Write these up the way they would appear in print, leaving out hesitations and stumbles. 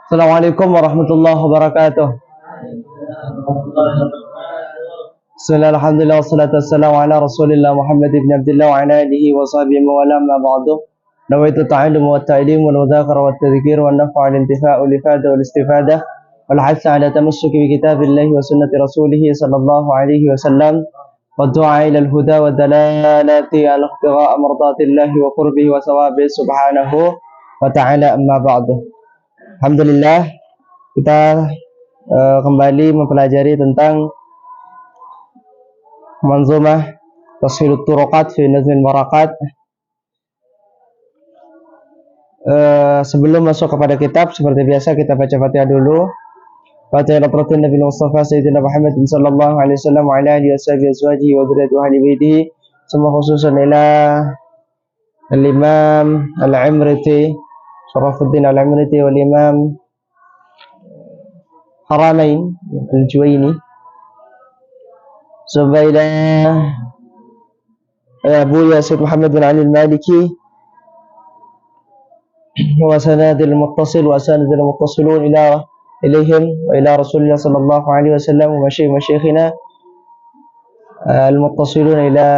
Assalamualaikum warahmatullahi wabarakatuh. Bismillah, alhamdulillah, wassalatu wassalamu ala rasulillah Muhammad ibn Abdullah wa ala alihi wa sahbihi wa ala ma ba'du. Nawaitu ta'allum wa ta'lim wal mudhakara wa tadhkir wa nafa' al intifa'u wal ifada wal istifadah wal hasa ala tamassuki bi kitabillahi wa sunnati rasulih sallallahu alaihi wasallam wa du'a ila al huda wa dalalati ala ikhtigha' mardatillahi wa qurbihi wa sawabihi subhanahu wa ta'ala, amma ba'du. Alhamdulillah, kita kembali mempelajari tentang Manzumah Tashilut Turuqat fi Nazmil Warakat. Sebelum masuk kepada kitab, seperti biasa kita baca Fatihah dulu. Fatihah Rabbul Nabi Mustafa Sayyidina Muhammad sallallahu alaihi wasallam wa ala alihi washabihi wa dzurriyyati ahli baitihi, semua khususan ila al-Imam Al-Imriti Syarafuddin Al-Imriti wal Imam Haramain Al-Juwaini Zubaidah Abu Yasid Muhammad bin Ali Al-Maliki wa sanadil muttasil wa sanadil muttasilun ila ilaihim wa ila Rasulullah sallallahu alaihi wasallam wa masyayikhina al-muttasilun ila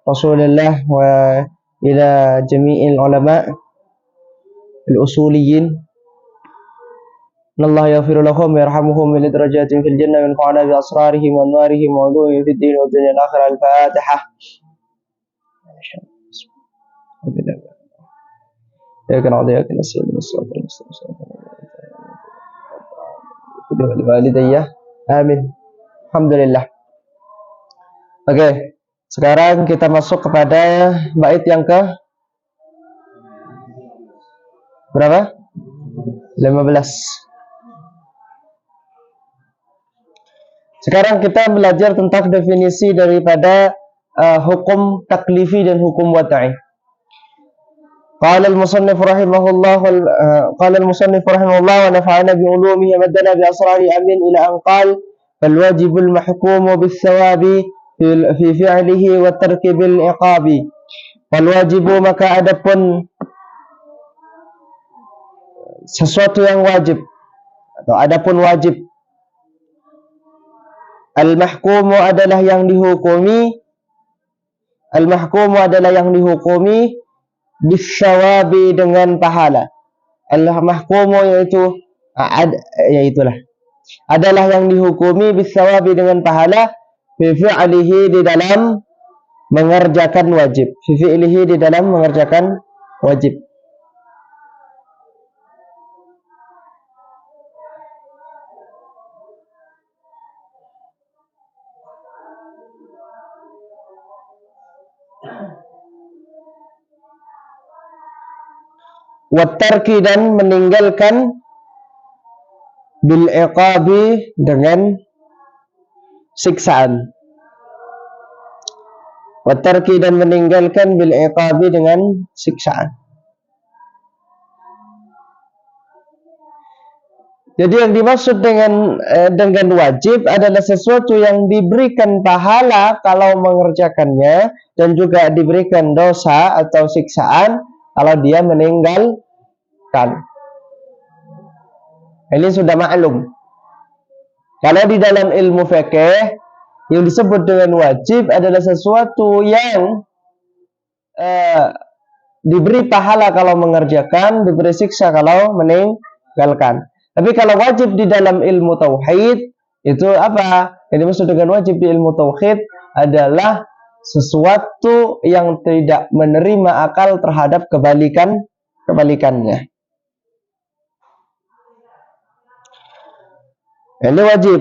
Rasulullah wa ila jami'il ulama al-usuliyin. Allah yaghfir lahum wa yarhamuhum min darajatin fil jannah wa yanfa'una bi asrarihim wa anwarihim wa ulumihim fid din wa dunya al-akhirah. Al-Fatihah. Ya kana ya kana sayyidina sallallahu walidayya. Amin. Alhamdulillah. Oke, sekarang kita masuk kepada bait yang ke berapa? 15. Sekarang kita belajar tentang definisi daripada hukum taklifi dan hukum wad'i. Qala al-musannif rahimahullah wa nafa'ana bi ulumihi wa maddana bi asrari amin ila an qala fal wajibul mahkumu bis sawabi fi fi'lihi wa tarki bil iqabi. Wal wajibu, maka adapun sesuatu yang wajib atau adapun wajib, al-mahkumu adalah yang dihukumi, al-mahkumu adalah yang dihukumi bisyawabi dengan pahala. Al-mahkumu yaitu yaitulah adalah yang dihukumi bisyawabi dengan pahala fi fi'lihi di dalam mengerjakan wajib, fi fi'lihi di dalam mengerjakan wajib. Watarki, dan meninggalkan, bil iqabi, dengan siksaan. Watarki, dan meninggalkan, bil iqabi, dengan siksaan. Jadi yang dimaksud dengan wajib adalah sesuatu yang diberikan pahala kalau mengerjakannya, dan juga diberikan dosa atau siksaan kalau dia meninggalkan. Ini sudah maklum. Kalau di dalam ilmu fikih yang disebut dengan wajib adalah sesuatu yang diberi pahala kalau mengerjakan, diberi siksa kalau meninggalkan. Tapi kalau wajib di dalam ilmu tauhid itu apa? Yang dimaksud dengan wajib di ilmu tauhid adalah sesuatu yang tidak menerima akal terhadap kebalikannya. Ini wajib.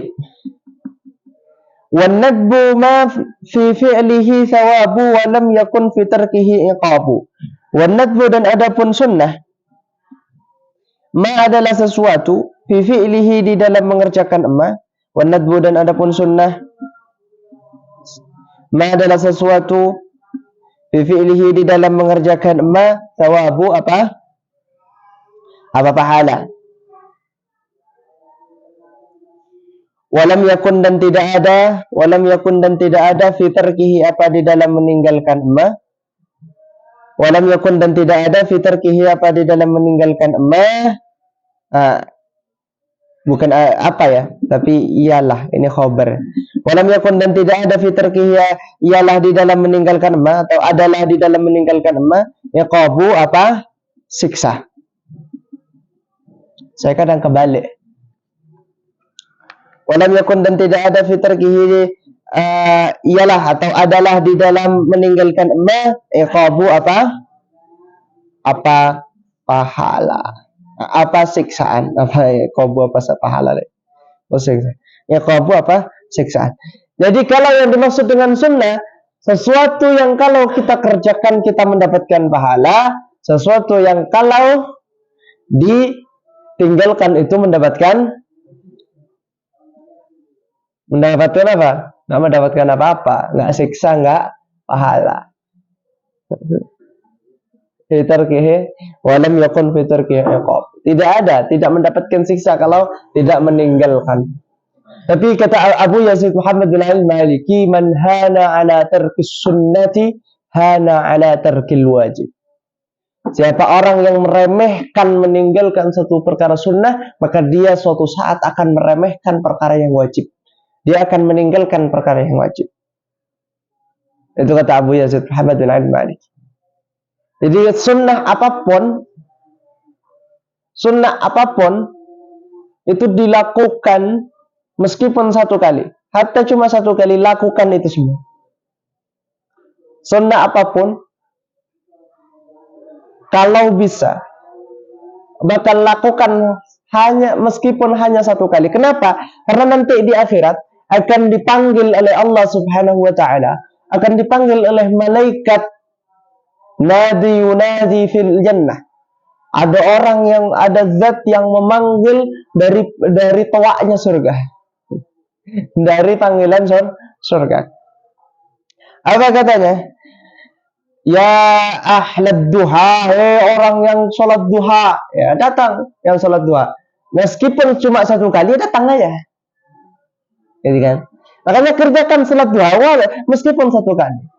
Wan nadbu ma fi fi'lihi thawabu wa lam yakun fi tarkihi iqabu. Wan nadbu, dan adapun sunnah, ma adalah sesuatu, fi fi'lihi di dalam mengerjakan ma. Wan nadbu, dan adapun sunnah, ma adalah sesuatu, fi fi'lihi di dalam mengerjakan ma, thawabu apa pahala. Walam yakun, dan tidak ada, fi tarkihi, apa di dalam meninggalkan ma. Walam yakun, dan tidak ada, fi tarkihi, apa di dalam meninggalkan ma, bukan apa ya, tapi ialah, ini khabar. Walam yakun, dan tidak ada fitur ialah di dalam meninggalkan ma, atau adalah di dalam meninggalkan ma, iqabu apa? Siksa. Saya kadang kebalik. Walam yakun, dan tidak ada fitur ialah atau adalah di dalam meninggalkan ma, iqabu apa? Apa? Pahala. Apa siksaan? Apa iqabu apa pahala deh? Oh, siksa. Iqabu apa? Siksaan. Jadi kalau yang dimaksud dengan sunnah, sesuatu yang kalau kita kerjakan kita mendapatkan pahala, sesuatu yang kalau ditinggalkan itu mendapatkan apa? Nggak mendapatkan apa-apa, nggak siksa, nggak pahala. Fitarkihi walam yakun fitarkihi iqab. Tidak ada, tidak mendapatkan siksa kalau tidak meninggalkan. Tapi kata Abu Yazid Muhammad bin al-Maliki, man hana ala tarkis sunnati hana ala tarkil wajib. Siapa orang yang meremehkan meninggalkan satu perkara sunnah, maka dia suatu saat akan meremehkan perkara yang wajib. Dia akan meninggalkan perkara yang wajib. Itu kata Abu Yazid Muhammad bin al-Maliki. Jadi sunnah apapun itu dilakukan meskipun satu kali, hatta cuma satu kali, lakukan itu semua. Sunnah apapun, kalau bisa, bahkan lakukan meskipun hanya satu kali. Kenapa? Karena nanti di akhirat akan dipanggil oleh Allah Subhanahu wa Ta'ala, akan dipanggil oleh malaikat. Nadi yunadi fil jannah. Ada zat yang memanggil dari toaknya surga. Dari panggilan surga. Apa katanya? Ya ahlad duha, orang yang sholat duha, ya datang yang sholat duha. Meskipun cuma satu kali, datang aja. Jadi kan? Makanya kerjakan sholat duha meskipun satu kali.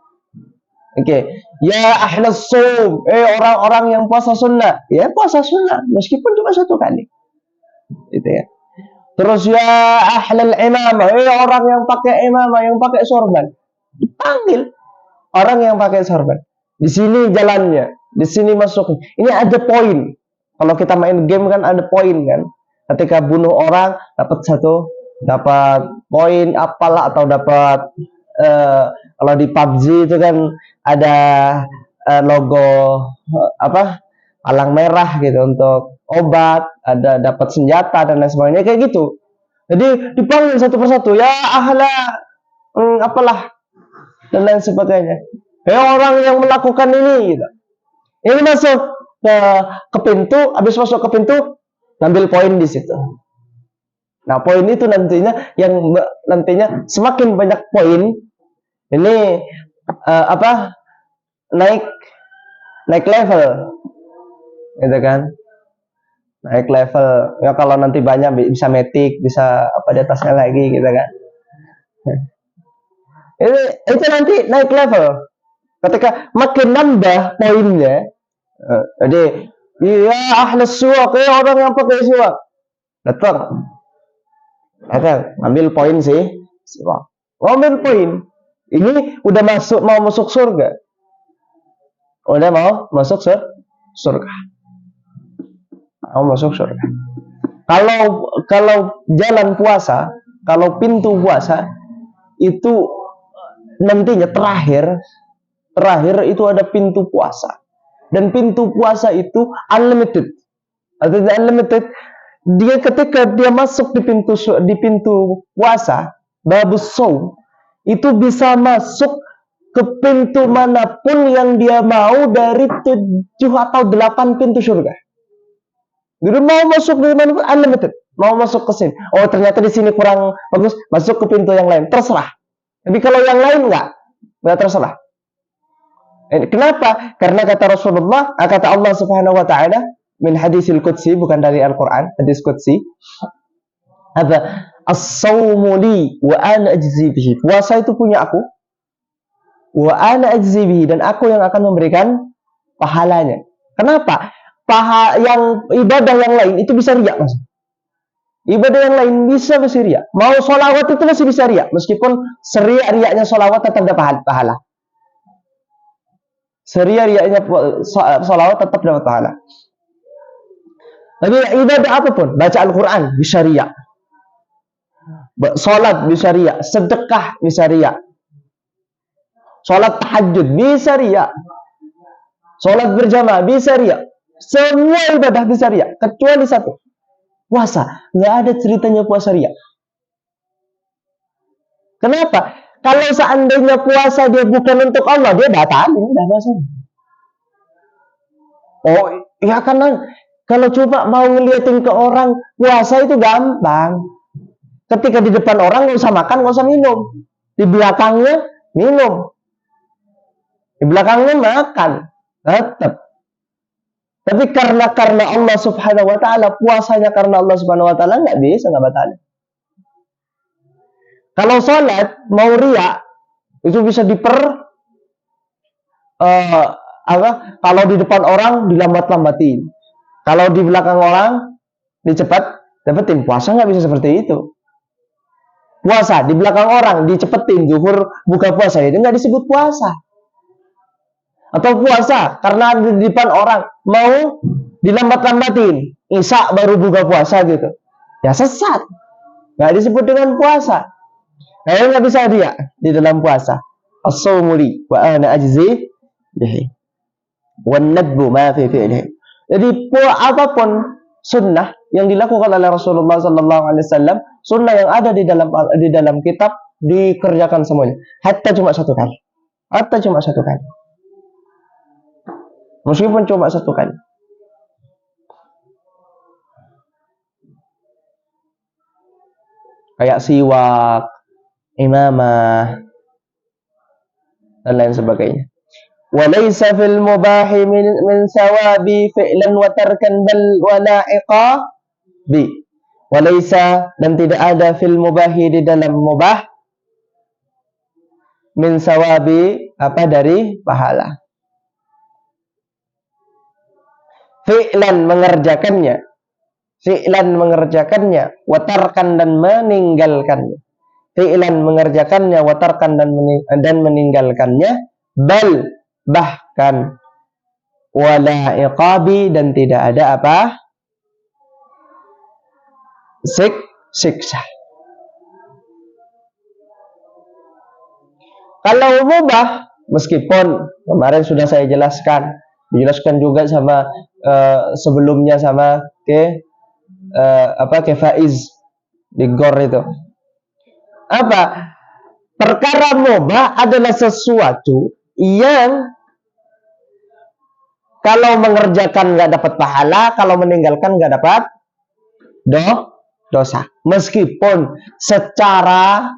Oke, ya ahlas shaum, orang-orang yang puasa sunnah, ya puasa sunnah meskipun cuma satu kali, gitu ya. Terus ya ahlal imamah, orang yang pakai imamah, yang pakai sorban, dipanggil orang yang pakai sorban. Di sini jalannya, di sini masuk. Ini ada poin. Kalau kita main game kan ada poin kan. Ketika bunuh orang dapat poin apalah, atau dapat kalau di PUBG itu kan ada logo palang merah gitu untuk obat, ada dapat senjata dan lain sebagainya kayak gitu. Jadi dipanggil satu persatu, ya ahla apalah dan lain sebagainya. Ya orang yang melakukan ini gitu. Ini masuk ke pintu, habis masuk ke pintu ngambil poin di situ. Nah, poin itu nantinya semakin banyak poin, ini naik level, gitu kan? Naik level. Ya kalau nanti banyak bisa metik, bisa di atasnya lagi, gitu kan? Itu nanti naik level. Ketika makin nambah poinnya, jadi ya ahlus suwak, orang yang pakai suwak datang ambil poin sih, ambil poin. Ini udah mau masuk surga, mau masuk surga. Kalau jalan puasa, kalau pintu puasa itu nantinya terakhir itu ada pintu puasa, dan pintu puasa itu unlimited. Artinya unlimited, dia ketika dia masuk di pintu puasa, babus shaum, itu bisa masuk ke pintu manapun yang dia mau dari 7 atau 8 pintu surga. Jadi mau masuk di mana pun unlimited, mau masuk ke sini. Oh ternyata di sini kurang bagus, masuk ke pintu yang lain, terserah. Tapi kalau yang lain nggak terserah. Kenapa? Karena kata Rasulullah, kata Allah Subhanahu wa Ta'ala min hadisil qudsi, bukan dari Al-Quran, hadis qudsi. Apa? As-sawmu li wa ana ajzi bihi. Puasa itu punya aku. Wa ana ajzi bihi, dan aku yang akan memberikan pahalanya. Kenapa? Yang ibadah yang lain itu bisa riya, Mas. Ibadah yang lain bisa masih riak. Mau sholawat itu masih bisa riak. Meskipun seriak-riaknya sholawat tetap dapat pahala. Seriak-riaknya sholawat tetap dapat pahala. Tapi ibadah apapun, baca Al-Quran bisa riak. Sholat bisa riak. Sedekah bisa riak. Sholat tahajud bisa riak. Sholat berjamaah bisa riak. Semua ibadah bisa riak. Kecuali satu. Puasa. Nggak ada ceritanya puasa riak. Kenapa? Kalau seandainya puasa dia bukan untuk Allah, dia batalin udah puasanya. Oh, ya karena kalau cuma mau ngeliatin ke orang, puasa itu gampang. Ketika di depan orang nggak usah makan, nggak usah minum. Di belakangnya minum. Di belakangnya makan. Tetap. Tapi karena Allah Subhanahu wa taala, puasanya karena Allah Subhanahu wa taala nggak bisa, nggak batalin. Kalau sholat mau riak itu bisa kalau di depan orang dilambat-lambatin, kalau di belakang orang dicepat dapetin. Puasa nggak bisa seperti itu. Puasa di belakang orang dicepetin, zuhur buka puasa itu nggak disebut puasa. Atau puasa karena di depan orang mau dilambat-lambatin, isya baru buka puasa gitu, ya sesat, nggak disebut dengan puasa. Nah, nggak bisa dia di dalam puasa. As-shawmu li wa ana ajzi bihi. Wan nadbu ma fi fi'lihi. Jadi apapun sunnah yang dilakukan oleh Rasulullah SAW, sunnah yang ada di dalam kitab dikerjakan semuanya. Hatta cuma satu kali. Meskipun cuma satu kali. Kayak siwak, imamah, dan lain sebagainya. Walaysa fil mubahi min sawabi fi'lan wa tarkan bal wala'iqa bi. Walaysa, dan tidak ada fil mubahi di dalam mubah min sawabi, dari pahala. Fi'lan mengerjakannya, wa tarkan dan meninggalkannya. Fi'lan mengerjakannya, watarkan dan meninggalkannya, bal bahkan, wala iqabi, dan tidak ada siksa. Kalau mubah, meskipun kemarin sudah saya dijelaskan juga sama sebelumnya sama ke Faiz di GOR itu. Perkara mubah adalah sesuatu yang kalau mengerjakan nggak dapat pahala, kalau meninggalkan nggak dapat dosa. Meskipun secara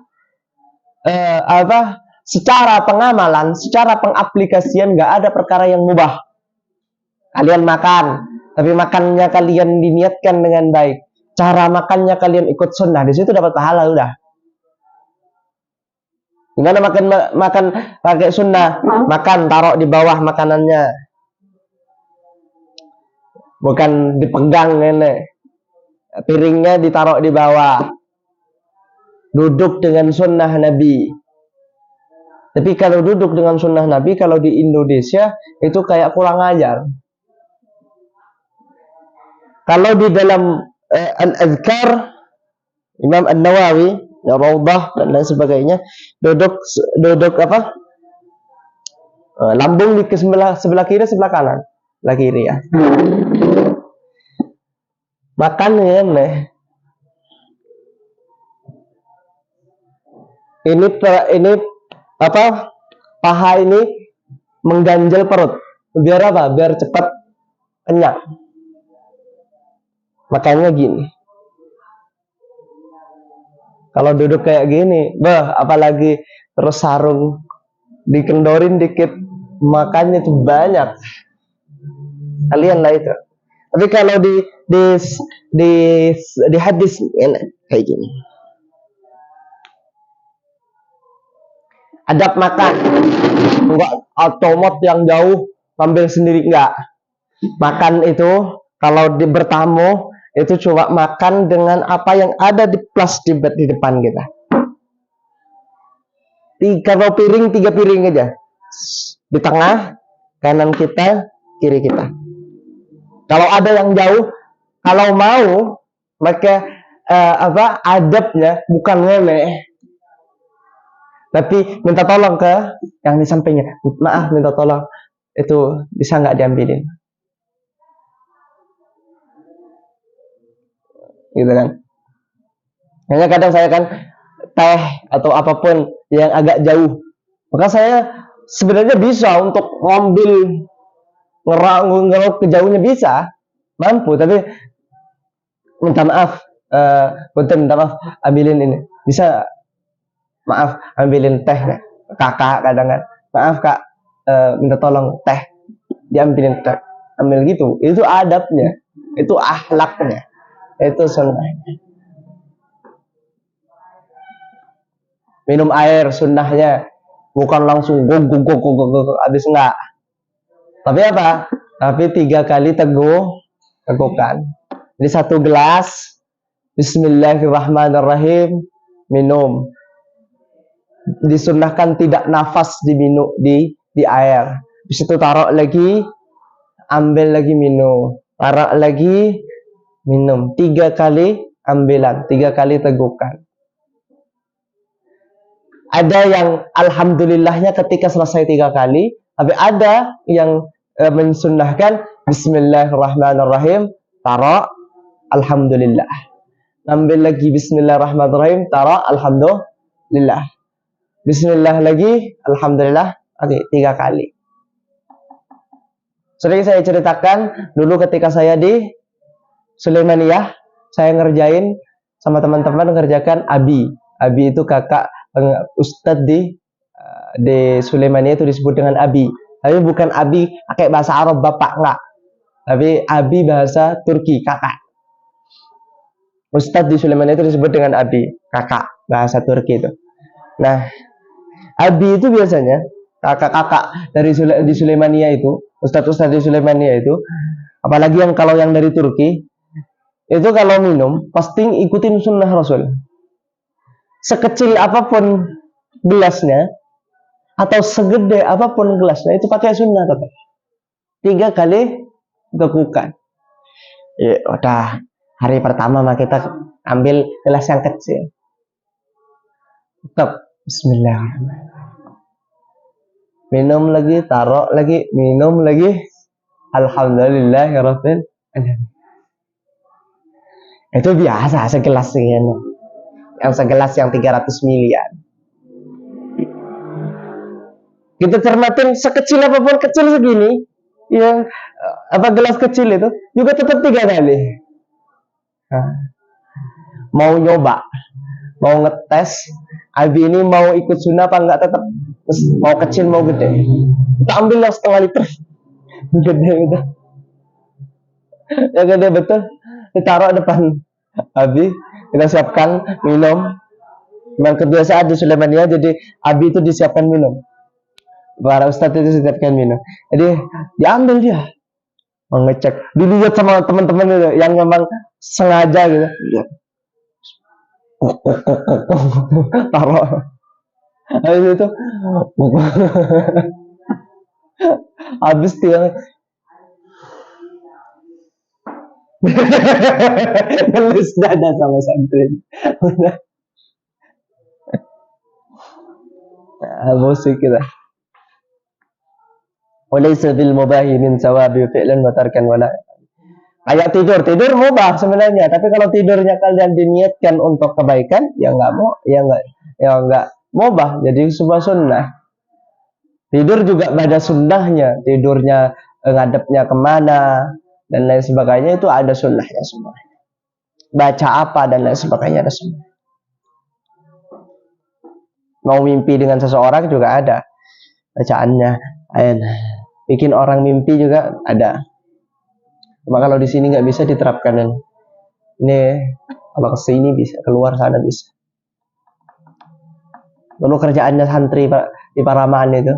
pengamalan, secara pengaplikasian nggak ada perkara yang mubah. Kalian makan, tapi makannya kalian diniatkan dengan baik. Cara makannya kalian ikut sunnah, di situ dapat pahala udah. Gimana makan pakai sunnah? Makan taruh di bawah makanannya, bukan dipegang ini. Piringnya ditaruh di bawah. Duduk dengan sunnah Nabi. Tapi kalau duduk dengan sunnah Nabi, kalau di Indonesia itu kayak kurang ajar. Kalau di dalam Al-Adhkar Imam An-Nawawi, Rawdah dan lain sebagainya, duduk lambung di sebelah kiri, sebelah kanan, sebelah kiri ya. Makan ya, ini paha ini mengganjal perut. Biar apa? Biar cepat kenyang. Makanya gini. Kalau duduk kayak gini, apalagi terus sarung dikendorin dikit, makannya tuh banyak. Kalian lah itu. Tapi kalau di hadis enak kayak gini. Adab makan, enggak otomot yang jauh ambil sendiri, enggak. Makan itu kalau bertamu itu coba makan dengan apa yang ada di plastik di depan kita. Kalau piring 3 piring aja. Di tengah, kanan kita, kiri kita. Kalau ada yang jauh, kalau mau maka adabnya bukan ngoleh, tapi minta tolong ke yang di sampingnya. Maaf, minta tolong, itu bisa nggak diambilin? Gitu kan? Hanya kadang saya kan teh atau apapun yang agak jauh, maka saya sebenarnya bisa untuk ngambil ngerok ke jauhnya, bisa, mampu, tapi minta maaf, minta maaf, ambilin ini, bisa, maaf, ambilin teh, kakak kadang kan, maaf kak, minta tolong teh, diambilin teh, ambil gitu, itu adabnya, itu akhlaknya, itu sunnahnya. Minum air sunnahnya bukan langsung gog habis, enggak, tapi apa? Tapi 3 kali tegukan. Jadi 1 gelas, Bismillahirrahmanirrahim, minum. Disunnahkan tidak nafas diminum di air. Habis itu taruh lagi, ambil lagi, minum, taruh lagi, minum. 3 kali ambilan, 3 kali tegukan. Ada yang alhamdulillahnya ketika selesai 3 kali, tapi ada yang mensunnahkan Bismillahirrahmanirrahim, taruh, alhamdulillah. Ambil lagi Bismillahirrahmanirrahim, taruh, alhamdulillah. Bismillah lagi, alhamdulillah. Oke, 3 kali. Sering saya ceritakan dulu ketika saya di Sulaimaniyah, saya ngerjain sama teman-teman, ngerjakan abi. Abi itu kakak ustadz di Sulaimaniyah, itu disebut dengan abi. Tapi bukan abi pakai bahasa Arab bapak, enggak. Tapi abi bahasa Turki, kakak. Ustadz di Sulaimaniyah itu disebut dengan abi, kakak, bahasa Turki itu. Nah, abi itu biasanya kakak-kakak di Sulaimaniyah itu, ustadz-ustadz di Sulaimaniyah itu, apalagi yang kalau yang dari Turki, itu kalau minum pasti ikutin sunnah Rasul. Sekecil apapun gelasnya atau segede apapun gelasnya, itu pakai sunnah tetap. 3 kali tegukan. Ya udah, hari pertama mah kita ambil gelas yang kecil. Tetap Bismillahirrahmanirrahim. Minum lagi, taruh lagi, minum lagi, alhamdulillahirabbil alamin. Itu biasa segelas ini. Yang segelas yang 300 miliar. Kita cermatin sekecil apapun, kecil segini, yang gelas kecil itu juga tetap 3 kali. Nah, mau nyoba, mau ngetes, abi ini mau ikut sunnah apa enggak, tetap mau kecil mau gede, kita ambil yang setengah liter, gede gitu, yang gede betul, ditaruh depan abi, kita siapkan minum. Memang kebiasaan di Sulaimaniyah, jadi abi itu disiapkan minum, para ustadz itu disiapkan minum, jadi diambil dia, mengecek, dilihat sama teman-teman itu yang memang sengaja gitu, taruh, habis itu habis dia ngelus dada sama santri. Musik kita. Walaysa bil mubahi min sawabi fi'lan wa tarkan wala. Kayak tidur mubah sebenarnya, tapi kalau tidurnya kalian diniatkan untuk kebaikan, ya enggak mubah, jadi sebuah sunnah. Tidur juga ada sunnahnya, tidurnya ngadepnya kemana dan lain sebagainya, itu ada sunnahnya semua. Baca apa dan lain sebagainya ada sunnah. Mau mimpi dengan seseorang juga ada bacaannya. Bikin orang mimpi juga ada. Cuma kalau di sini nggak bisa diterapkan. Ini kalau ke sini bisa, keluar sana bisa. Lalu kerjaannya santri Pak di Paramaan itu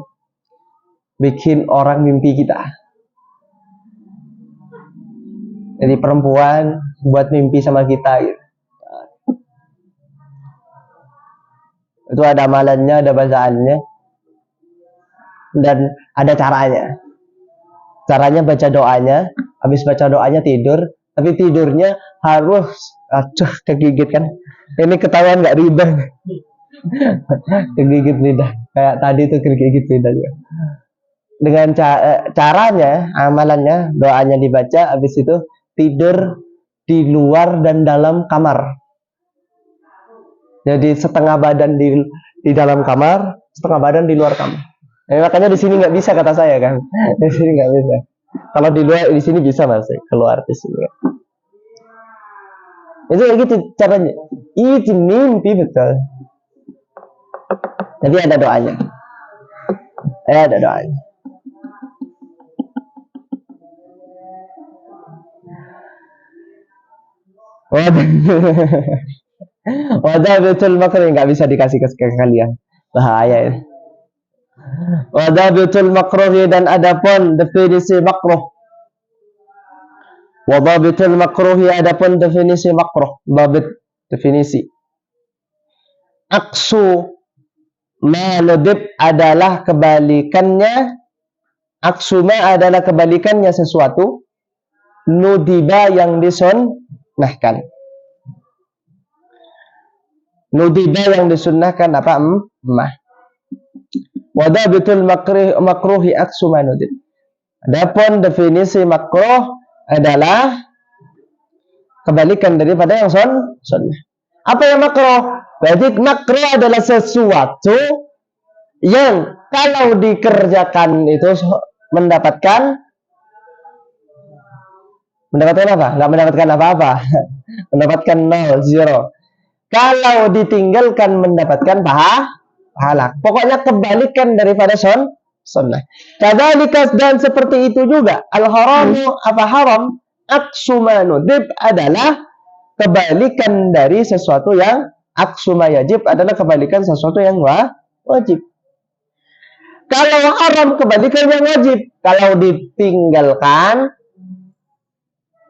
bikin orang mimpi kita. Jadi perempuan buat mimpi sama kita gitu. Itu ada amalannya, ada bacaannya, dan ada caranya. Caranya baca doanya, habis baca doanya tidur, tapi tidurnya harus kegigit kan. Ini ketahuan nggak riba. Kegigit lidah. Kayak tadi tuh kegigit lidah juga. Dengan caranya, amalannya, doanya dibaca, habis itu tidur di luar dan dalam kamar. Jadi setengah badan di dalam kamar, setengah badan di luar kamar. Makanya di sini nggak bisa kata saya kan. Di sini nggak bisa. Kalau di luar, di sini bisa masih keluar di sini. Itu kayak gitu caranya. Itu mimpi betul. Jadi ada doanya. Ada doanya. Wadah betul makruh nggak bisa dikasih ke kalian. Bahaya ini. Wadah betul makruh dan adapun definisi makruh. Wadah betul makruh adapun definisi makruh. Babit definisi. Aksu ma nudib adalah kebalikannya. Aksu ma adalah kebalikannya sesuatu. Nudiba yang disunnahkan. Nudiba yang disunnahkan apa? Mah. Wadabitul makruhi aksu ma nudib. Adapun definisi makruh adalah kebalikan daripada yang sunnah. Apa yang makruh? Berarti makruh adalah sesuatu yang kalau dikerjakan itu mendapatkan apa? Nggak mendapatkan apa-apa. Mendapatkan 0, 0. Kalau ditinggalkan mendapatkan pahala. Pokoknya kebalikan daripada sunnah. Kadzalika dan seperti itu juga al-haramu apa haram aksu ma nudib adalah kebalikan dari sesuatu yang aksu ma yajib adalah kebalikan sesuatu yang wajib. Kalau haram kebalikan yang wajib. Kalau ditinggalkan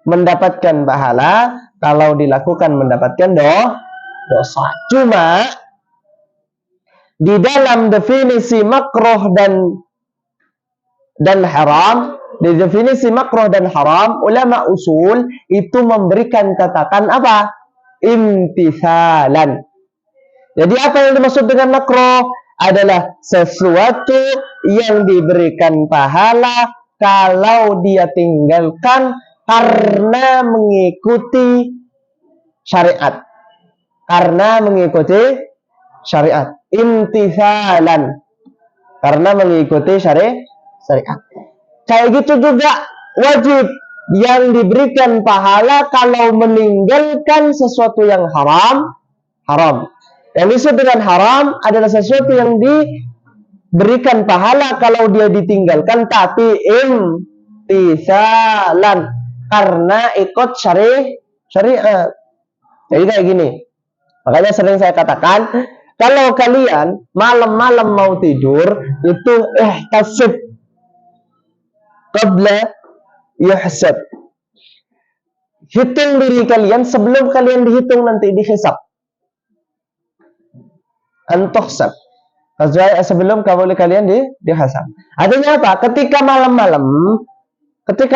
mendapatkan pahala, kalau dilakukan mendapatkan dosa. Cuma di dalam definisi makruh dan haram, di definisi makruh dan haram, ulama usul itu memberikan catatan apa? Imtithalan. Jadi apa yang dimaksud dengan makruh? Adalah sesuatu yang diberikan pahala kalau dia tinggalkan karena mengikuti syariat. Karena mengikuti syariat. Imtithalan. Karena mengikuti syariat. Kayak gitu juga wajib yang diberikan pahala kalau meninggalkan sesuatu yang haram. Yang disebut dengan haram adalah sesuatu yang diberikan pahala kalau dia ditinggalkan tapi imtithalan karena ikut syariat. Jadi kayak gini. Makanya sering saya katakan, kalau kalian malam-malam mau tidur itu ihtasib qabla yuhsab. Hitung diri kalian sebelum kalian dihitung nanti dihisab. Antuhsab. Sebelum kalian dihisab. Artinya apa? Ketika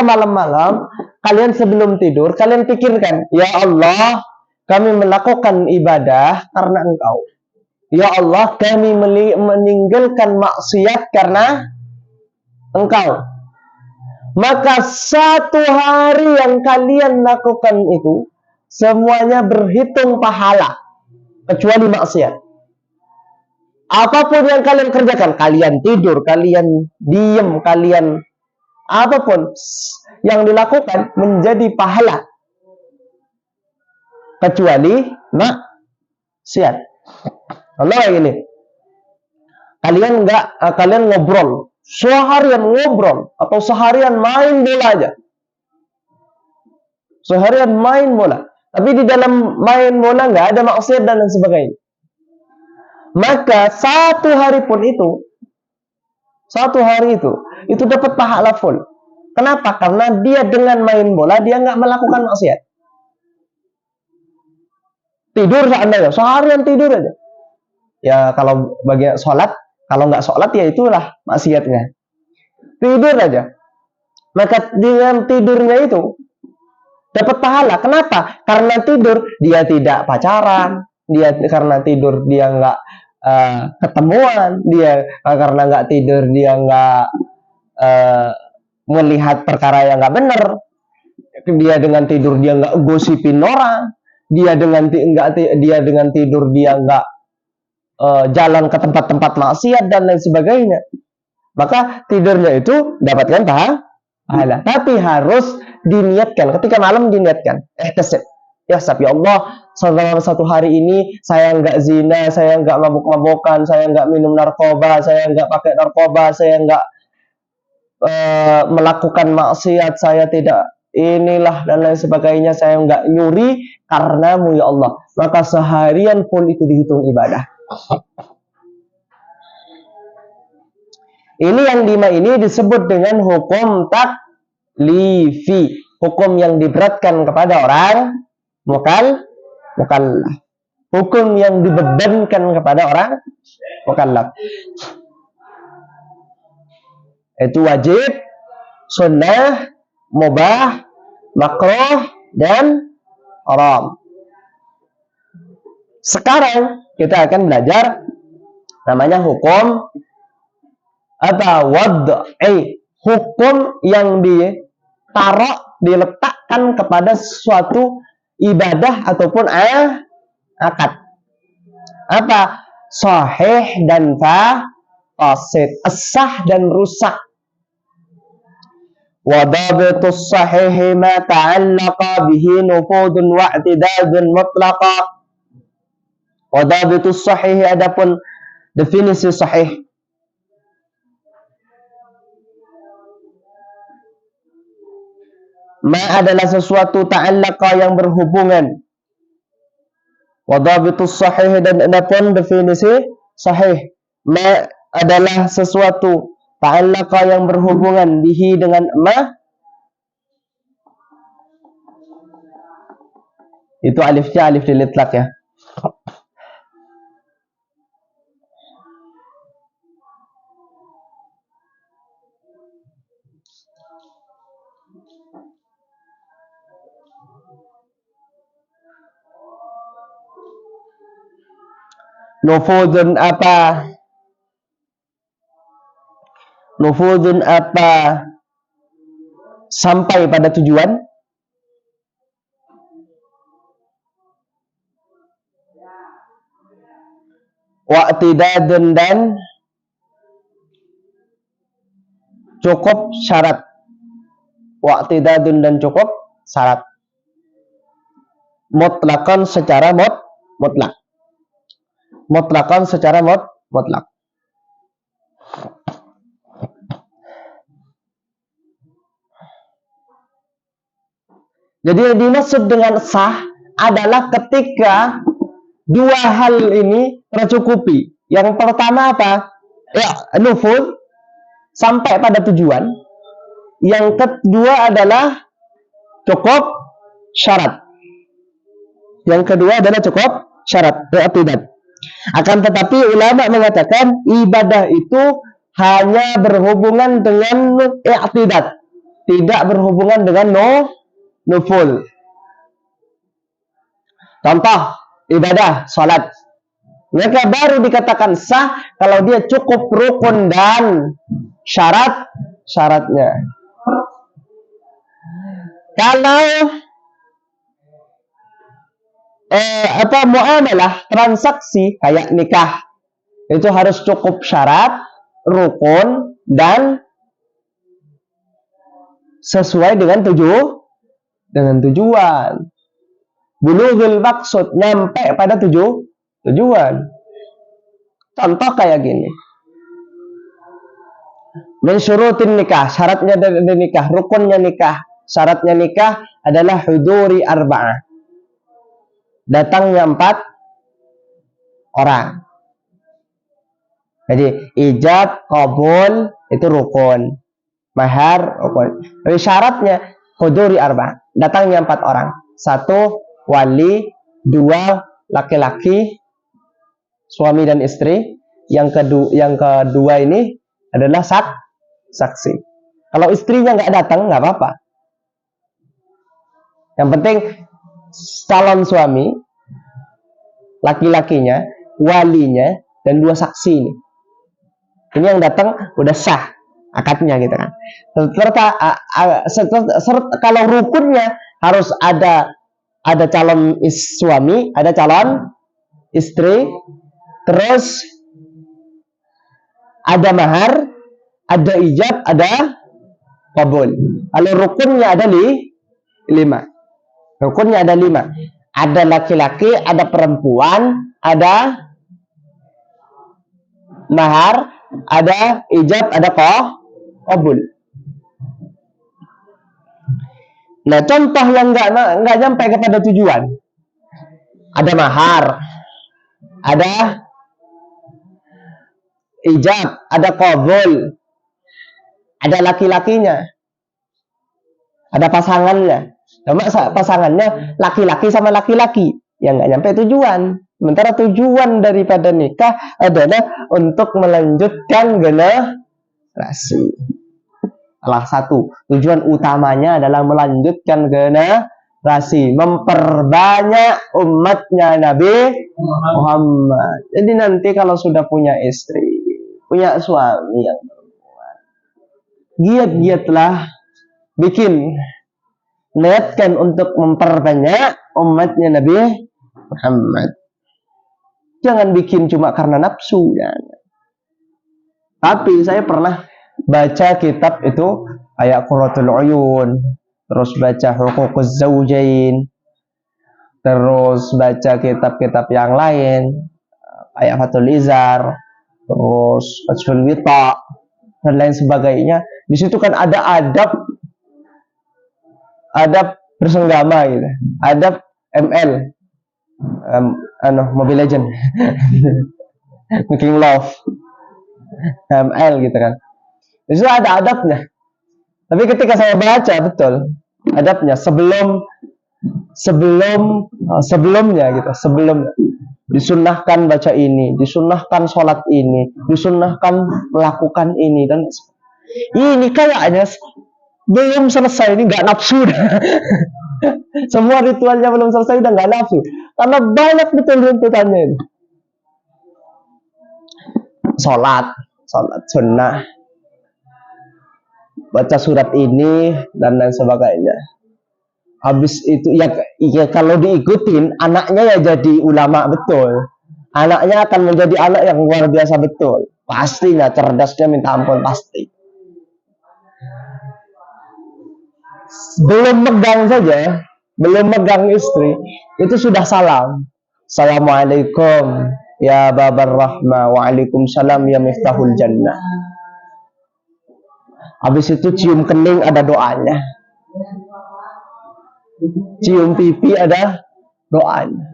malam-malam kalian sebelum tidur kalian pikirkan, ya Allah, kami melakukan ibadah karena Engkau. Ya Allah, kami meninggalkan maksiat karena Engkau. Maka satu hari yang kalian lakukan itu semuanya berhitung pahala kecuali maksiat. Apapun yang kalian kerjakan, kalian tidur, kalian diem, kalian apapun yang dilakukan menjadi pahala kecuali maksiat. Allah ini. Kalian ngobrol seharian atau seharian main bola aja. Seharian main bola. Tapi di dalam main bola nggak ada maksiat dan lain sebagainya. Maka satu hari itu dapat pahala full. Kenapa? Karena dia dengan main bola dia nggak melakukan maksiat. Tidur seandainya, seharian tidur aja. Ya kalau bagi sholat, kalau nggak sholat ya itulah maksiatnya. Tidur aja. Maka dengan tidurnya itu dapat pahala. Kenapa? Karena tidur dia tidak pacaran, karena tidur dia nggak ketemuan, karena nggak tidur dia nggak melihat perkara yang nggak benar. Dia dengan tidur dia nggak gosipin orang. Dia dengan tidur dia nggak jalan ke tempat-tempat maksiat dan lain sebagainya. Maka tidurnya itu dapatkan pahala. Tapi harus diniatkan. Ketika malam diniatkan. Ihtisab. Ya Allah, selama satu hari ini saya nggak zina, saya nggak mabuk-mabukan, saya nggak minum narkoba, saya nggak pakai narkoba, saya nggak melakukan maksiat, saya tidak inilah dan lain sebagainya, saya nggak nyuri karenamu ya Allah. Maka seharian pun itu dihitung ibadah. Ini yang ini disebut dengan hukum taklifi, hukum yang diberatkan kepada orang mukallaf, hukum yang dibebankan kepada orang mukallaf. Itu wajib, sunnah, mubah, makruh, dan haram. Sekarang kita akan belajar namanya hukum wad'i, hukum yang diletakkan kepada suatu ibadah ataupun akad. Apa? Sahih dan fasid, sah dan rusak. Wadabitus sahih ma ta'allaqa bihi nufudun wa'tidadun mutlaqa. Wadabitus sahih, adapun definisi sahih. Ma adalah sesuatu, ta'allaqa yang berhubungan. Wadabitus sahih, dan adapun definisi sahih. Ma adalah sesuatu, ta'allaqa yang berhubungan, bihi dengan ma. Itu alifnya alif dilitlak ya. Nufudun apa? Nufudun apa? Sampai pada tujuan. Wa'tidadun dan cukup syarat. Wa'tidadun dan cukup syarat. Mutlakan secara mutlak. Mutlakan secara mutlak. Jadi yang dimaksud dengan sah adalah ketika dua hal ini tercukupi. Yang pertama apa? Ya, nufud, sampai pada tujuan. Yang kedua adalah cukup syarat. Yang kedua adalah cukup syarat, tidak. Akan tetapi ulama mengatakan ibadah itu hanya berhubungan dengan i'tidad, tidak berhubungan dengan nuful. Contoh ibadah salat, mereka baru dikatakan sah kalau dia cukup rukun dan syaratnya. Kalau muamalah, transaksi kayak nikah, itu harus cukup syarat, rukun, dan sesuai dengan tujuan. Bulughul maksud, nyampe pada tujuan. Contoh kayak gini. Min syurutin nikah, syaratnya dari nikah, rukunnya nikah, syaratnya nikah adalah huduri arba'ah. Datangnya 4 orang. Jadi ijab, qabul itu rukun, mahar rukun. Jadi syaratnya huduri arba'ah, datangnya 4 orang. 1 wali, 2 laki-laki, suami dan istri. Yang kedua ini adalah saksi. Kalau istrinya nggak datang, nggak apa-apa. Yang penting calon suami, laki-lakinya, walinya, dan 2 saksi ini. Ini yang datang udah sah akadnya gitu kan. Kalau rukunnya harus ada calon suami, ada calon istri, terus ada mahar, ada ijab, ada qabul. Kalau rukunnya ada 5. Rukunnya ada 5. Ada laki-laki, ada perempuan, ada mahar, ada ijab, ada qabul. Nah, contoh yang nggak nyampe kepada tujuan. Ada mahar, ada ijab, ada qabul, ada laki-lakinya, ada pasangannya. Cuma pasangannya laki-laki sama laki-laki, yang nggak nyampe tujuan. Sementara tujuan daripada nikah adalah untuk melanjutkan generasi. Salah satu tujuan utamanya adalah melanjutkan generasi, memperbanyak umatnya Nabi Muhammad. Jadi nanti kalau sudah punya istri, punya suami yang perempuan, giat-giatlah bikin, niatkan untuk memperbanyak umatnya Nabi Muhammad. Jangan bikin cuma karena nafsu. Jangan. Tapi saya pernah baca kitab itu kayak Qurratul Uyun, terus baca Huququz Zawjain, terus baca kitab-kitab yang lain kayak Fathul Izar, terus Fathul Wita, dan lain sebagainya. Di situ kan ada adab bersenggama gitu, adab ML, Mobile Legend, Making Love, ML gitu kan. Di situ ada adabnya. Tapi ketika saya baca betul adabnya sebelumnya gitu, sebelum disunnahkan baca ini, disunnahkan sholat ini, disunnahkan melakukan ini, dan ini kayaknya belum selesai, ini nggak nafsu. Semua ritualnya belum selesai, udah nggak nafsu, karena banyak betul runtutannya ini. Sholat sunnah, baca surat ini dan lain sebagainya. Habis itu ya kalau diikutin, anaknya ya jadi ulama betul. Anaknya akan menjadi anak yang luar biasa betul. Pastinya cerdasnya minta ampun pasti. Belum megang istri, itu sudah salam. Assalamualaikum ya babar rahmah, waalaikumsalam ya miftahul jannah. Habis itu cium kening, ada doanya. Cium pipi, ada doanya.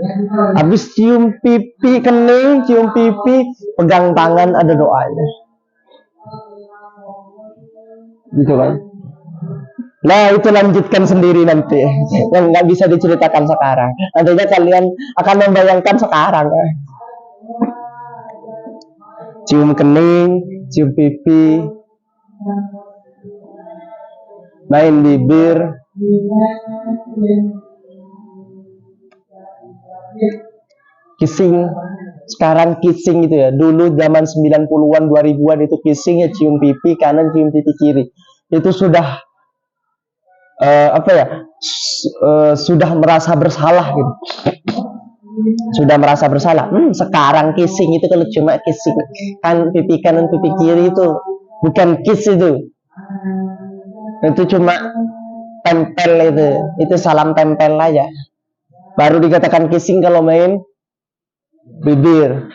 Habis cium pipi, kening, cium pipi, pegang tangan, ada doanya. Gitu kan? Nah, itu lanjutkan sendiri nanti, yang nggak bisa diceritakan sekarang. Nantinya kalian akan membayangkan sekarang. Cium kening, cium pipi, main bibir, kissing. Sekarang kissing itu ya, dulu zaman 90-an 2000-an itu kissing ya, cium pipi kanan, cium pipi kiri. Itu sudah sudah merasa bersalah gitu. Sudah merasa bersalah. Sekarang kissing itu kalau cuma kissing kan pipi kanan pipi kiri itu bukan kiss itu. Itu cuma tempel itu salam tempel aja. Baru dikatakan kissing kalau main bibir.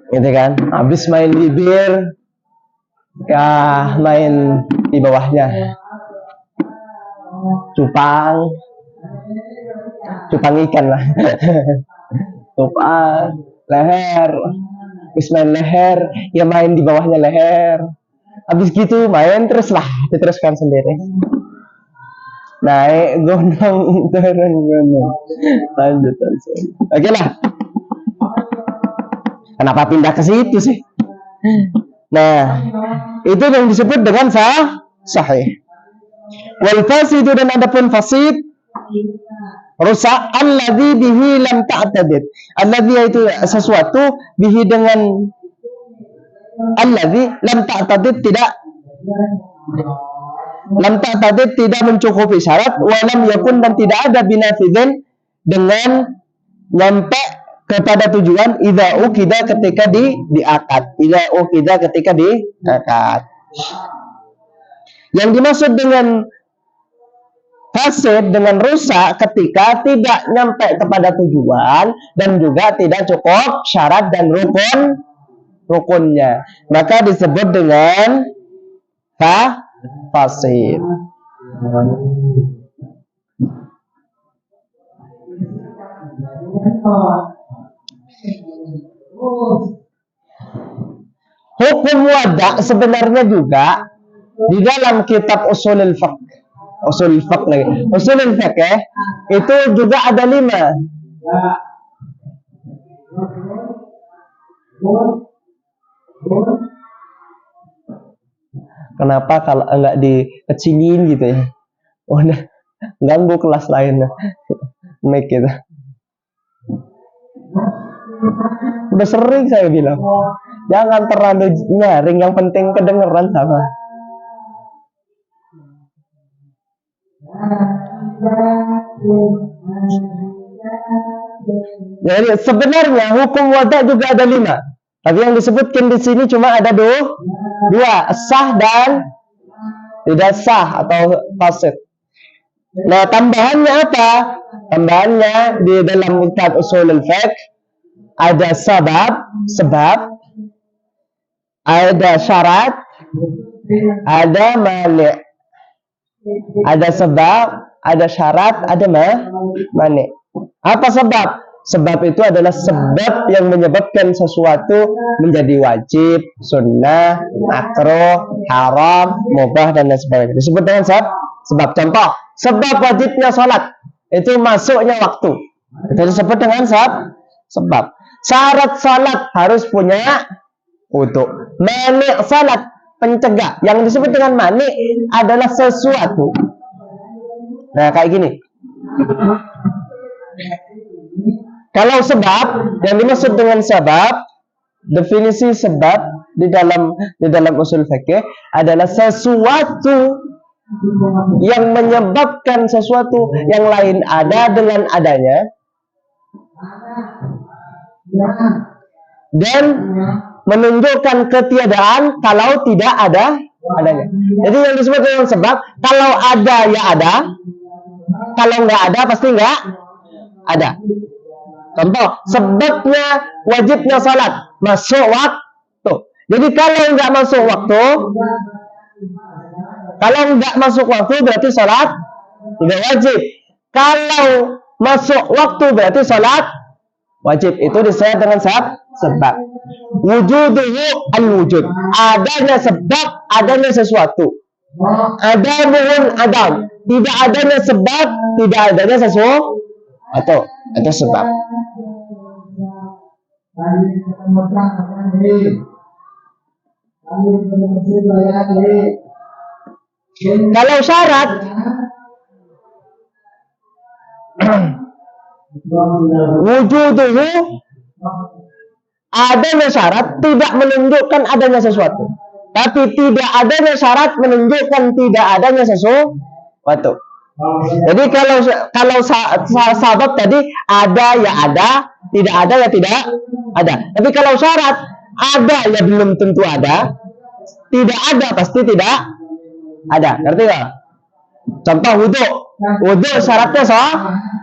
Gitu kan, habis main bibir ya main di bawahnya, cupang ikan lah. Cupang leher, habis main leher ya main di bawahnya leher, Habis gitu main terus lah, diteruskan sendiri. Naik gunung, turun gunung. Lanjut. Oke lah. Kenapa pindah ke situ sih? Nah, itu yang disebut dengan sahih. Wal fasidu, dan adapun fasid, rusak, alladzi bihi lam ta'tadid. Alladzi itu sesuatu, bihi dengan alladzi lam ta'tadid, tidak mencukupi syarat, walam yakun, dan tidak ada binafidin dengan nyampe kepada tujuan, idza ukida ketika diakad. Idza ukida ketika diakad. Yang dimaksud dengan fasid, dengan rusak, ketika tidak nyampe kepada tujuan dan juga tidak cukup syarat dan rukunnya, maka disebut dengan fasid. Hukum wada sebenarnya juga di dalam kitab usulul fiqh, usulul fiqh itu juga ada 5. Kenapa kalau enggak dikecilin gitu ya? Udah ganggu kelas lainnya. Mic gitu. Udah sering saya bilang, jangan terlalu nyaring, yang penting kedengeran sama. Jadi sebenarnya hukum wada juga ada 5, tapi yang disebutkan di sini cuma ada 2, sah dan tidak sah atau fasid. Nah, tambahannya apa? Tambahannya di dalam kitab usulul fiqh ada sebab, ada syarat, ada mani'. Ada sebab, ada syarat, ada mani'. Apa sebab? Sebab itu adalah sebab yang menyebabkan sesuatu menjadi wajib, sunnah, makruh, haram, mubah, dan lain sebagainya. Disebut dengan sebab. Contoh, sebab wajibnya sholat itu masuknya waktu, itu disebut dengan sebab. Syarat sholat harus punya wudu. Mani' sholat, pencegah. Yang disebut dengan mani' adalah sesuatu. Nah, kayak gini. Kalau sebab, yang dimaksud dengan sebab, definisi sebab di dalam usul fikih adalah sesuatu yang menyebabkan sesuatu yang lain ada dengan adanya, dan menunjukkan ketiadaan kalau tidak adanya. Jadi yang disebut dengan sebab, kalau ada ya ada, kalau nggak ada pasti nggak ada. Contoh, sebabnya wajibnya salat masuk waktu. Jadi kalau nggak masuk waktu berarti salat tidak wajib. Kalau masuk waktu berarti salat wajib. Itu disebut dengan sebab. Wujuduhu al-wujud. Adanya sebab, adanya sesuatu. Ada mohon adam. Tidak adanya sebab, tidak adanya sesuatu. Itu sebab. Kalau syarat, wujuduhu, adanya syarat tidak menunjukkan adanya sesuatu, tapi tidak adanya syarat menunjukkan tidak adanya sesuatu. Jadi kalau sabab tadi ada ya ada, tidak ada ya tidak ada. Tapi kalau syarat ada ya belum tentu ada, tidak ada pasti tidak ada. Ngerti nggak? Contoh wudu syaratnya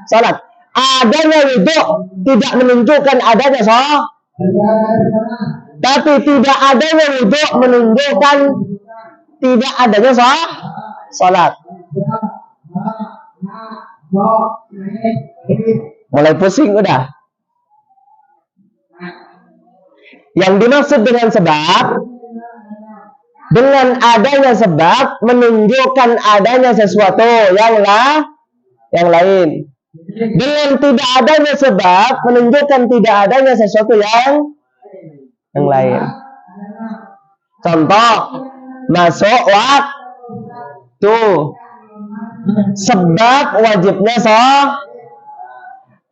salat. Adanya wudu tidak menunjukkan adanya tapi tidak adanya wudu menunjukkan tidak adanya salat. Mulai pusing udah. Yang dimaksud dengan sebab Dengan adanya sebab menunjukkan adanya sesuatu yang lain. Dengan tidak adanya sebab menunjukkan tidak adanya sesuatu yang lain. Contoh, masuk waktu. Sebab wajibnya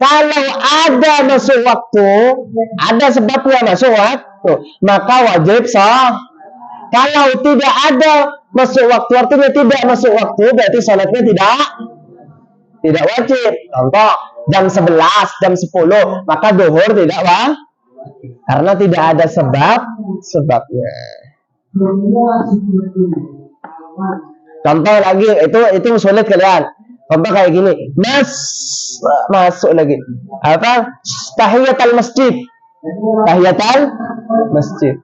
kalau ada masuk waktu, ada sebabnya masuk waktu, maka wajib Kalau tidak ada masuk waktu, artinya tidak masuk waktu, berarti salatnya tidak wajib. Contoh, jam 11, jam 10, maka duhur tidak karena tidak ada sebabnya. Contoh lagi, itu sulit kalian. Contoh kayak gini, masuk lagi. Apa? Tahiyatul masjid. Tahiyatul masjid.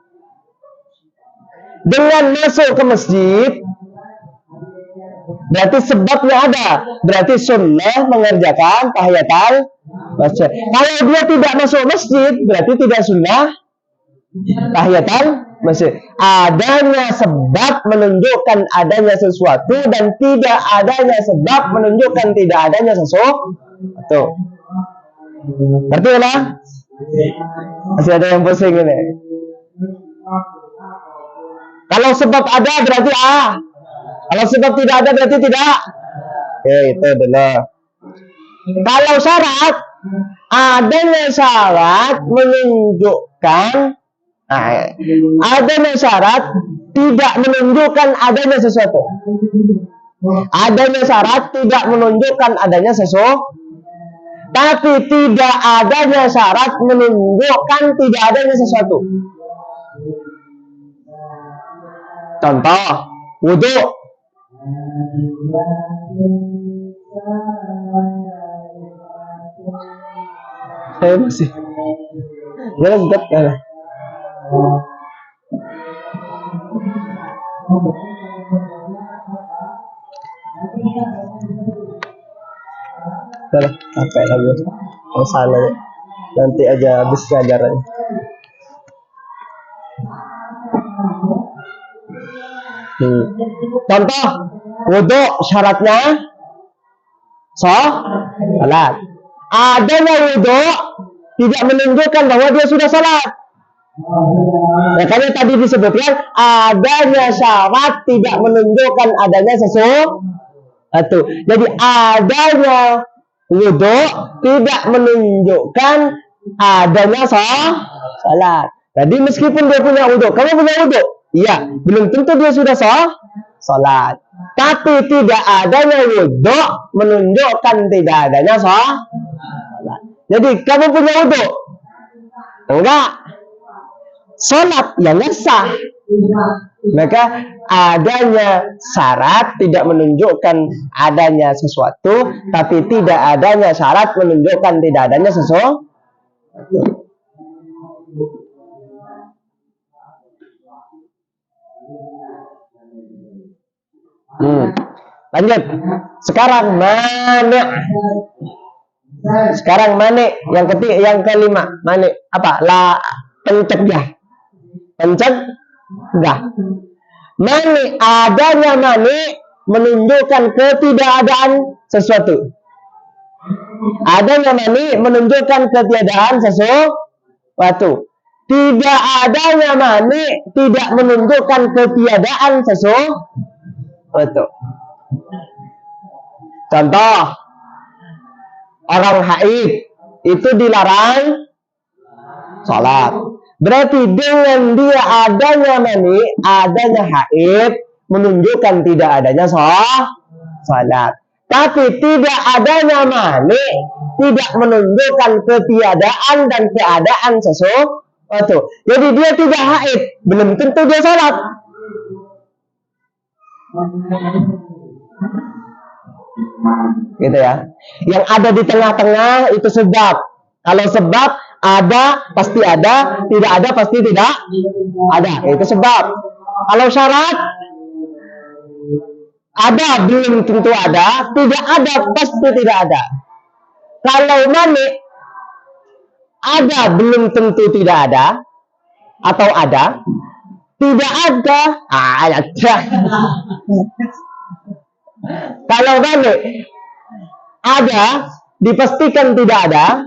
Dengan masuk ke masjid, berarti sebabnya ada. Berarti sunnah mengerjakan tahiyatul masjid. Kalau dia tidak masuk masjid, berarti tidak sunnah tahiyatul masjid. Adanya sebab menunjukkan adanya sesuatu dan tidak adanya sebab menunjukkan tidak adanya sesuatu. Ngerti lah? Masih ada yang pusing ini. Kalau sebab ada berarti A. Kalau sebab tidak ada berarti tidak. Oke, itu dulu. Kalau syarat, adanya syarat menunjukkan adanya syarat tidak menunjukkan adanya sesuatu. Adanya syarat tidak menunjukkan adanya sesuatu. Tapi tidak adanya syarat menunjukkan tidak adanya sesuatu. Contoh, wudu. Saya masih ngelenggak ya. Udah, capek lagi. Sana nanti aja habis pelajaran. Contoh, wudu syaratnya salat. Adanya wudu tidak menunjukkan bahwa dia sudah salat. Makanya tadi disebutkan adanya syarat tidak menunjukkan adanya sesuatu. Jadi adanya wudu tidak menunjukkan adanya salat. Jadi meskipun dia punya wudu, kamu punya wudu? Iya, belum tentu dia sudah salat. Tapi tidak adanya wudu menunjukkan tidak adanya salat. Jadi kamu punya wudu? Enggak. Salat yang sah. Maka adanya syarat tidak menunjukkan adanya sesuatu, tapi tidak adanya syarat menunjukkan tidak adanya sesuatu. Lanjut. Sekarang mana? Yang kelima. Mana? Apa? Pencegah. Mani, adanya mani menunjukkan ketidakadaan sesuatu. Adanya mani menunjukkan ketiadaan sesuatu. Tidak adanya mani tidak menunjukkan ketiadaan sesuatu. Contoh, orang haid itu dilarang sholat. Berarti dengan dia adanya mani, adanya haid menunjukkan tidak adanya sholat. Tapi tidak adanya mani tidak menunjukkan ketiadaan dan keadaan sesuatu. Jadi dia tidak haid, belum tentu dia sholat. Gitu ya. Yang ada di tengah-tengah itu sebab. Kalau sebab ada pasti ada, tidak ada pasti tidak ada. Itu sebab. Kalau syarat ada belum tentu ada, tidak ada pasti tidak ada. Kalau mani ada belum tentu tidak ada atau ada, tidak ada, ada. Kalau balik ada, dipastikan tidak ada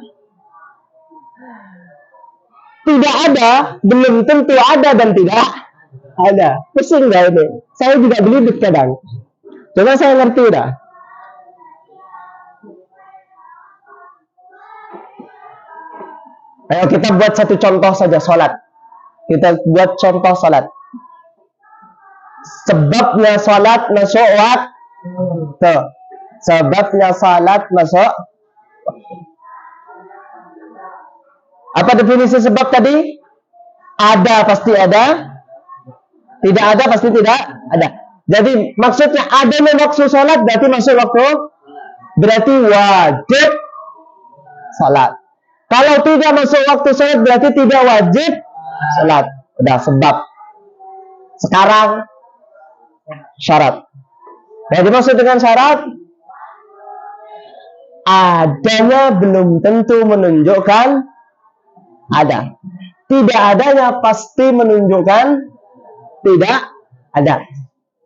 belum tentu ada dan tidak ada. Pusing nggak ini? Saya juga belibet kadang. Coba saya ngerti dah. Ayo kita buat satu contoh saja sholat. Kita buat contoh sholat. Sebabnya sholat masuk waktu. Sebabnya sholat masuk. Apa definisi sebab tadi? Ada pasti ada. Tidak ada pasti tidak ada. Jadi maksudnya adanya waktu sholat berarti masuk waktu. Berarti wajib sholat. Kalau tidak masuk waktu sholat berarti tidak wajib sholat. Udah sebab. Sekarang syarat. Yang dimaksud dengan syarat, adanya belum tentu menunjukkan ada. Tidak adanya pasti menunjukkan tidak ada.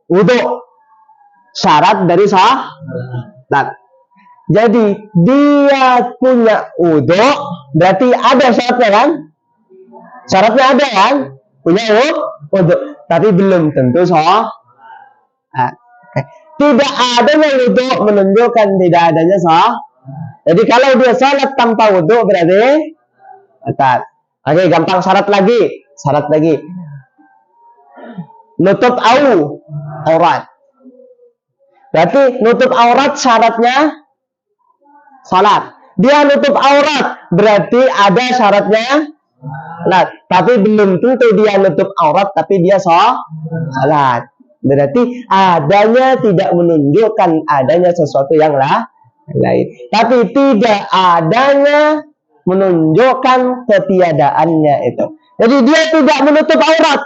Wudu syarat dari salat. Jadi dia punya wudu berarti ada syaratnya kan? Syaratnya ada kan? Punya wudu, tapi belum tentu sholat. Tidak adanya wudu menunjukkan tidak adanya sholat. Jadi kalau dia sholat tanpa wudu berarti batal. Oke, gampang syarat lagi. Nutup aurat. Berarti nutup aurat syaratnya salat. Dia nutup aurat berarti ada syaratnya salat. Tapi belum tentu dia nutup aurat tapi dia salat. Berarti adanya tidak menunjukkan adanya sesuatu yang lain. Tapi tidak adanya menunjukkan ketiadaannya itu. Jadi dia tidak menutup aurat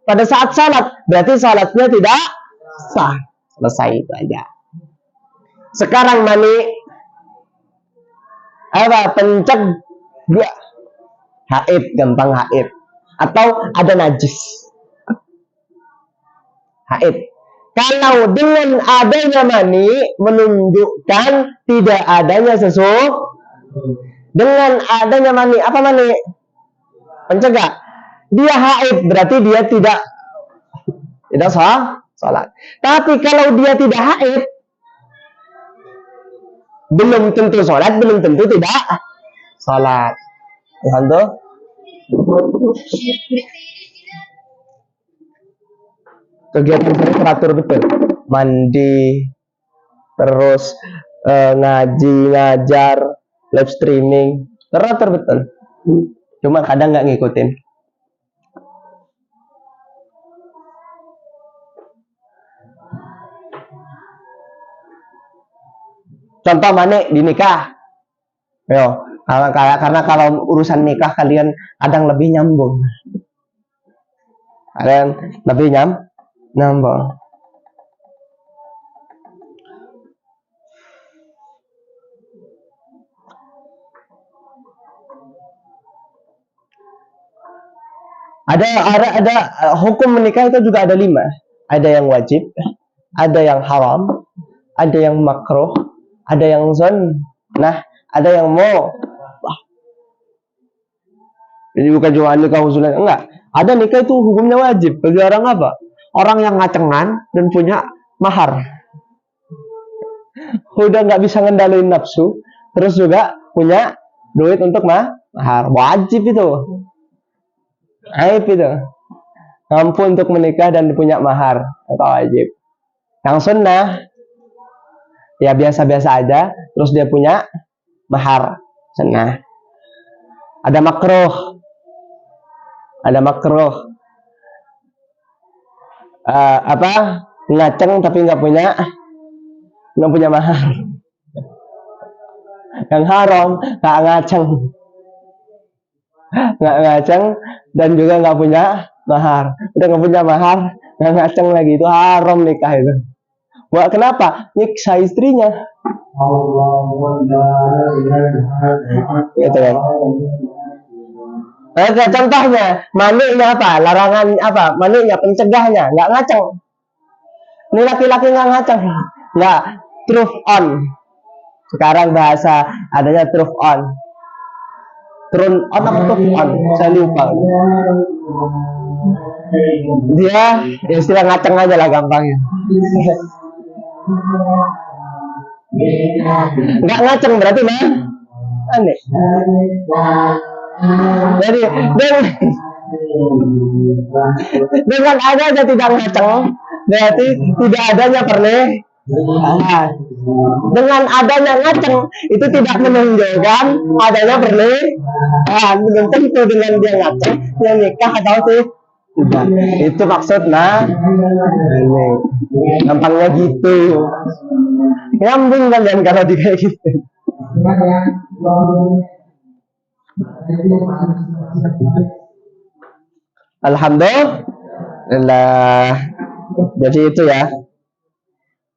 pada saat salat, berarti salatnya tidak sah. Selesai itu aja. Sekarang mani apa? Pencegah haid, gampang haid. Atau ada najis. Haid. Kalau dengan adanya mani menunjukkan tidak adanya sesuatu. Dengan adanya mani, apa mani? Pencegah. Dia haid berarti dia tidak sah salat. Tapi kalau dia tidak haid, belum tentu salat, belum tentu tidak salat. Paham tuh? Kegiatan saya teratur betul. Mandi, terus ngaji, ngajar, live streaming, teratur betul. Cuma kadang nggak ngikutin. Contoh mana di nikah. Yo, karena kalau urusan nikah kalian kadang lebih nyambung. Nyambung. Ada hukum menikah itu juga ada 5. Ada yang wajib, ada yang haram, ada yang makruh, ada yang sunnah, ada yang mau. Jadi bukan cuma nikah usulan, enggak. Ada nikah itu hukumnya wajib. Bagi orang apa? Orang yang ngacengan dan punya mahar. Udah nggak bisa ngendalin nafsu, terus juga punya duit untuk mahar. Wajib itu. Aib itu. Mampu untuk menikah dan punya mahar. Itu wajib. Yang sunnah, ya biasa-biasa aja, terus dia punya mahar. Sunnah. Ada makruh. Ngaceng tapi nggak punya mahar. Yang haram nggak ngaceng dan juga nggak punya mahar. Udah nggak punya mahar, nggak ngaceng lagi, itu haram nikah itu. Wah, kenapa? Nyiksa istrinya. Gitu kan. Contohnya, maniknya apa? Larangan apa? Maniknya pencegahnya, nggak ngaceng. Ini laki-laki nggak ngaceng, nggak truth on. Sekarang bahasa adanya truth on. Turun on apa truth on? Saya lupa. Dia istilah ngaceng aja lah gampangnya. Nggak ngaceng berarti mah aneh. Jadi dengan adanya tidak ngaceng berarti tidak adanya pernikahan. Dengan adanya ngaceng itu tidak menunjukkan adanya pernikahan. Belum tentu dengan dia ngaceng dia nikah atau tidak. Itu maksudnya ini gampangnya gitu. Nyambung kalian kalau di kayak gitu. Alhamdulillah. Jadi itu ya.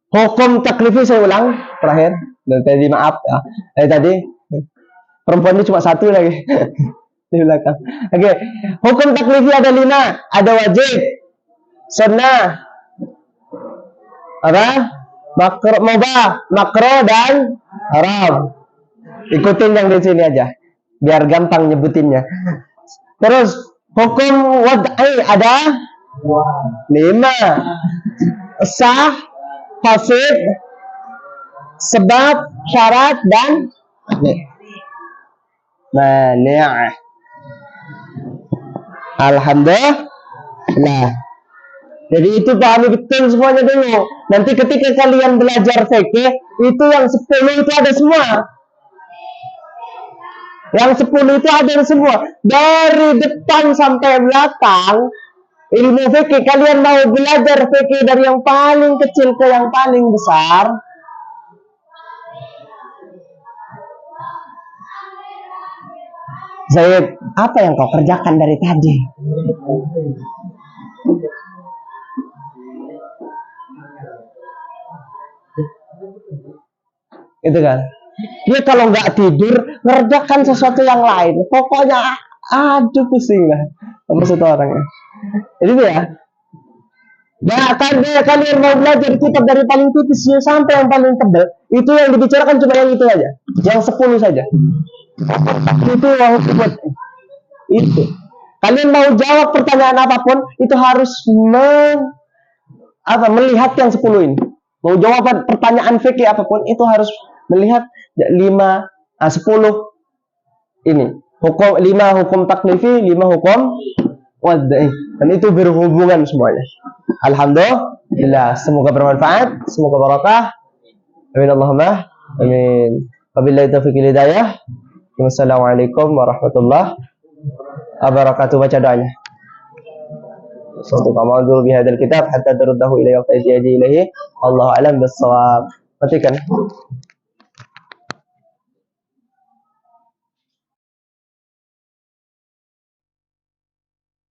Hukum taklifi saya ulang terakhir. Dan tadi maaf ya. Tadi perempuan ini cuma satu lagi di belakang. Oke. Hukum taklifi ada 5. Ada wajib, sunnah, apa? Makro, mubah, makro dan haram. Ikutin yang di sini aja, biar gampang nyebutinnya. Terus hukum wad'i ada 5. Sah, fasid, sebab, syarat dan mani'. Alhamdulillah. Jadi itu pahami betul semuanya dulu. Nanti ketika kalian belajar fikih, itu yang 10 itu ada semua. Yang 10 itu ada semua. Dari depan sampai belakang, ilmu fikih, kalian mau belajar fikih dari yang paling kecil ke yang paling besar. Zaid, apa yang kau kerjakan dari tadi? Itu kan? Dia kalau nggak tidur ngerjakan sesuatu yang lain, pokoknya aduh pusing lah sama satu orangnya. Jadi ya, nah kalian mau belajar kitab dari paling tipis sampai yang paling tebal, itu yang dibicarakan cuma yang itu aja, yang 10 saja. Itu yang buat itu. Kalian mau jawab pertanyaan apapun, itu harus melihat yang 10 ini. Mau jawab pertanyaan fikih apapun, itu harus melihat 10 ini. Hukum 5 hukum taklifi, 5 hukum wad'i. Dan itu berhubungan semuanya. Alhamdulillah, semoga bermanfaat, semoga barakah. Amin Allahumma amin. Wabillahi taufiq wal hidayah. Wassalamualaikum warahmatullahi wabarakatuh. Baca doanya. Suatu kamadul bihadal kitab hatta taruddahu ila yaqti ilahi. Allahu a'lam bis-shawab. Matikan.